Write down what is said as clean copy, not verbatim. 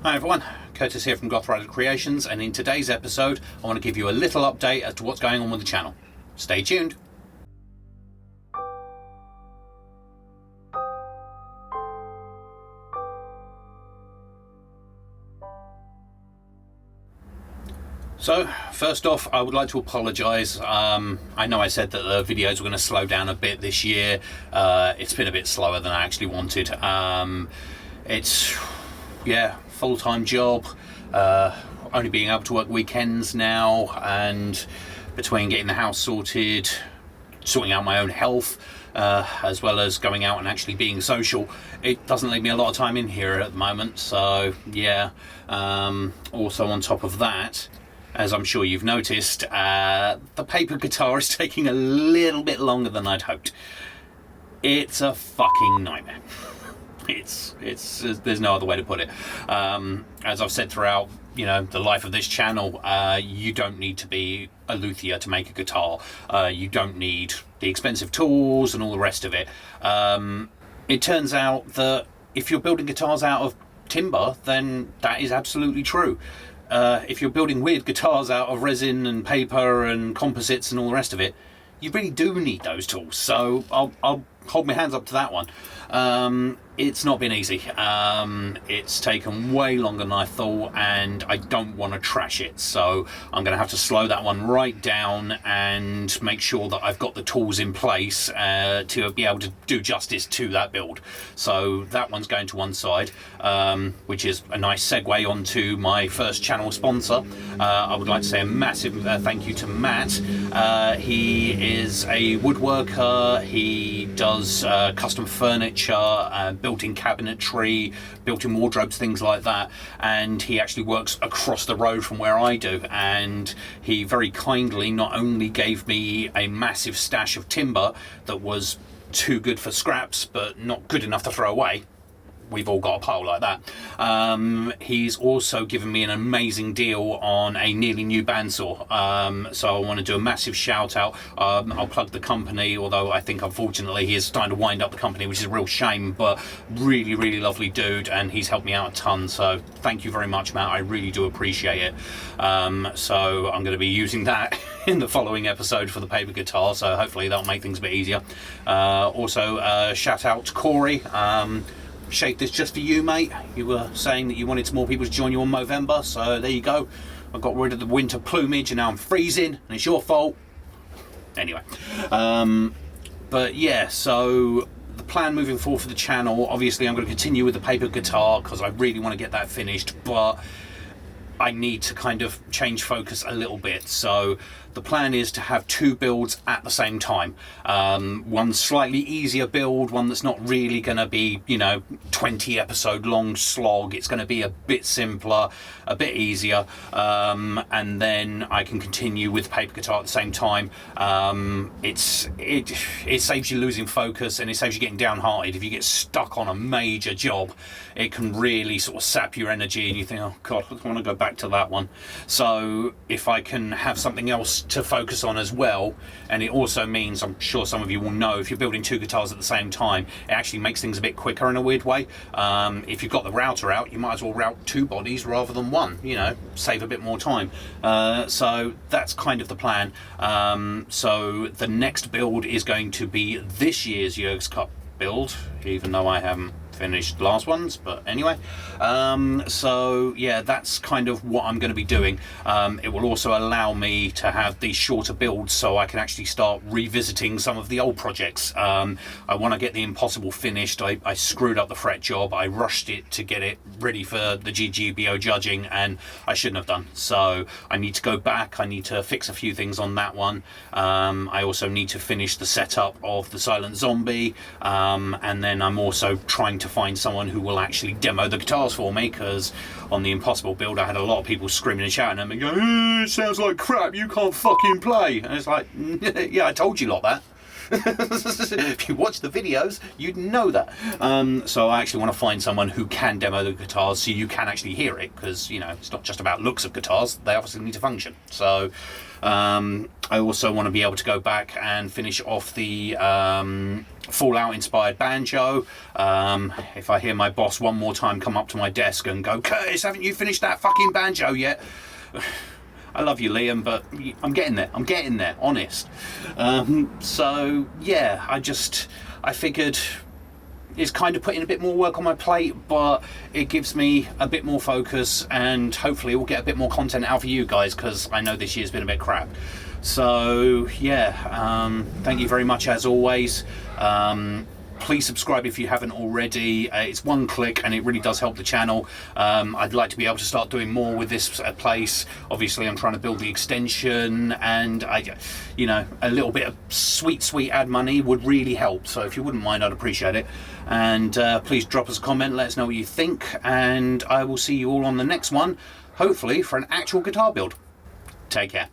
Hi everyone, Curtis here from Goth Rider Creations, and in today's episode I want to give you a little update as to what's going on with the channel. Stay tuned. So, first off, I would like to apologise. I know I said that the videos were going to slow down a bit this year. It's been a bit slower than I actually wanted. It's, full-time job, only being able to work weekends now, and between getting the house sorted, sorting out my own health, as well as going out and actually being social, it doesn't leave me a lot of time in here at the moment. So also on top of that, as I'm sure you've noticed, the paper guitar is taking a little bit longer than I'd hoped. It's a fucking nightmare. It's there's no other way to put it. As I've said throughout, the life of this channel, you don't need to be a luthier to make a guitar. You don't need the expensive tools and all the rest of it. It turns out that if you're building guitars out of timber, then that is absolutely true. If you're building weird guitars out of resin and paper and composites and all the rest of it, you really do need those tools. So I'll hold my hands up to that one. It's not been easy. It's taken way longer than I thought, and I don't want to trash it, so I'm going to have to slow that one right down and make sure that I've got the tools in place to be able to do justice to that build. So that one's going to one side, which is a nice segue onto my first channel sponsor. I would like to say a massive thank you to Matt. He is a woodworker. He does custom furniture, built-in cabinetry, built-in wardrobes, things like that, and he actually works across the road from where I do, and he very kindly not only gave me a massive stash of timber that was too good for scraps but not good enough to throw away. We've all got a pile like that. He's also given me an amazing deal on a nearly new bandsaw. So I want to do a massive shout out. I'll plug the company, although I think unfortunately he is starting to wind up the company, which is a real shame, but really, really lovely dude, and he's helped me out a ton. So thank you very much, Matt. I really do appreciate it. So I'm going to be using that in the following episode for the paper guitar, so hopefully that'll make things a bit easier. Also, shout out to Corey. Shaped this just for you, mate. You were saying that you wanted some more people to join you on Movember, so there you go. I got rid of the winter plumage and now I'm freezing, and it's your fault. Anyway, but yeah, so the plan moving forward for the channel, obviously I'm going to continue with the paper guitar because I really want to get that finished, but I need to kind of change focus a little bit. So the plan is to have two builds at the same time. One slightly easier build, one that's not really going to be, 20 episode long slog. It's going to be a bit simpler, a bit easier, and then I can continue with paper guitar at the same time. It saves you losing focus, and it saves you getting downhearted. If you get stuck on a major job, it can really sort of sap your energy, and you think, oh God, I want to go back to that one. So if I can have something else to focus on as well, and it also means, I'm sure some of you will know, if you're building two guitars at the same time, it actually makes things a bit quicker in a weird way. If you've got the router out, you might as well route two bodies rather than one, save a bit more time. So that's kind of the plan. So the next build is going to be this year's Jurgs Cup build, even though I haven't finished last ones, but anyway, so yeah, that's kind of what I'm going to be doing. It will also allow me to have these shorter builds so I can actually start revisiting some of the old projects. I want to get the Impossible finished. I screwed up the fret job. I rushed it to get it ready for the GGBO judging, and I shouldn't have done. So I need to go back. I need to fix a few things on that one. I also need to finish the setup of the Silent Zombie, and then I'm also trying to find someone who will actually demo the guitars for me, because on the Impossible build I had a lot of people screaming and shouting at me going, it sounds like crap, you can't fucking play. And it's like, yeah, I told you lot that. If you watch the videos, you'd know that. So I actually want to find someone who can demo the guitars so you can actually hear it, because, you know, it's not just about looks of guitars, they obviously need to function. So I also want to be able to go back and finish off the Fallout inspired banjo. If I hear my boss one more time come up to my desk and go, "Curtis, haven't you finished that fucking banjo yet?" I love you, Liam, but I'm getting there, honest. So yeah, I figured it's kind of putting a bit more work on my plate, but it gives me a bit more focus, and hopefully we'll get a bit more content out for you guys, because I know this year's been a bit crap. So yeah, thank you very much as always. Please subscribe if you haven't already. It's one click and it really does help the channel. I'd like to be able to start doing more with this place. Obviously I'm trying to build the extension, and you know, a little bit of sweet ad money would really help. So if you wouldn't mind, I'd appreciate it. And please drop us a comment, let us know what you think, and I will see you all on the next one, hopefully for an actual guitar build. Take care.